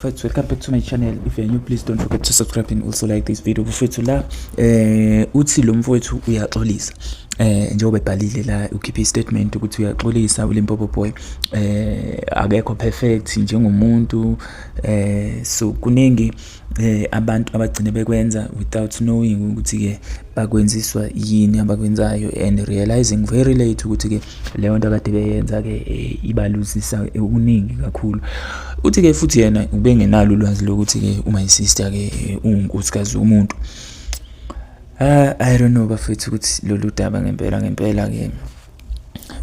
First, welcome back to my channel. If you're new, please don't forget to subscribe and also like this video. Mfowethu la uthi lo mfowethu uyaxolisa njengoba ebhalile la ukhiphe istatement ukuthi uyaxolisa uLimpopo Boy akekho perfect njengomuntu so kuningi abantu abagcine bekwenza without knowing ukuthi ke bakwenziswa yini abakwenzayo and realizing very late ukuthi ke leyo nto akade beyenza ke ibaluzisa ukuningi kakhulu. Uthi ke futhi yena ubengenalo ulwazi lokuthi ke uma isister ke unkosikazi umuntu. I don't know bafethu ukuthi lolu daba ngempela ke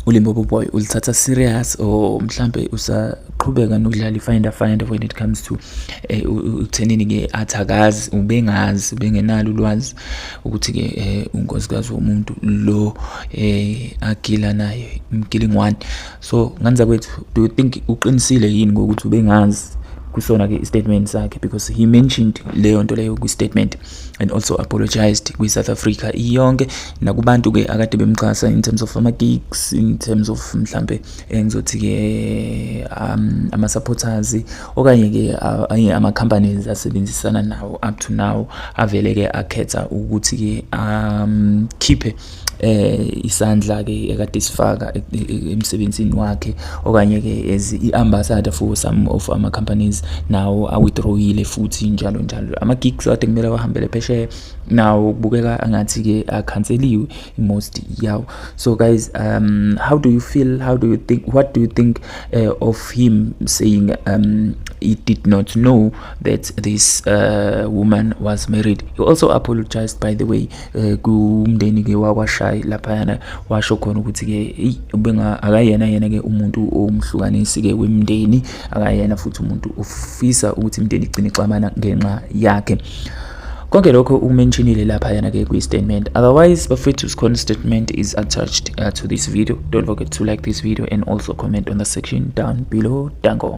uLimpopo Boy ulithatha serious or mhlambe usaqhubeka nokudlala ifinder when it comes to uthenini ke athakazi ubengenalo ulwazi ukuthi ke unkosikazi womuntu lo agila naye umkilingwane. So nganza kwethu, do you think uqinisile yini ngokuthi ubengazi kusona ke statement sakhe, because he mentioned leyo nto leyo ku statement and also apologized kwi South Africa iyonke nakubantu ke akade bemxhasa in terms of ama gigs, in terms of mhlambe engizothi ke ama supporters okanye ke ama companies asebenzisana nawo up to now avele ke akhetha ukuthi ke keep isandla ke ekade sifaka emsebenzini wakhe okanye ke as i-ambassador for some of ama companies now awithdrawile futhi njalo ama gigs ade kumele bahambele phesheya now kubukeka angathi ke acanceliwe most yawo. So guys, how do you feel, what do you think of him saying he did not know that this woman was married? He also apologized, by the way, kumndeni ke wakwashaya laphayana, washo khona ukuthi ke ubenga akayena ke umuntu omhlukanisi ke wemndeni, akayena futhi umuntu ufisa ukuthi imndeni igcine ixabana ngenxa yakhe. Konke lokho umentionile laphayana ke kwi statement. Otherwise bafethu's statement is attached to this video. Don't forget to like this video and also comment on the section down below. Danko.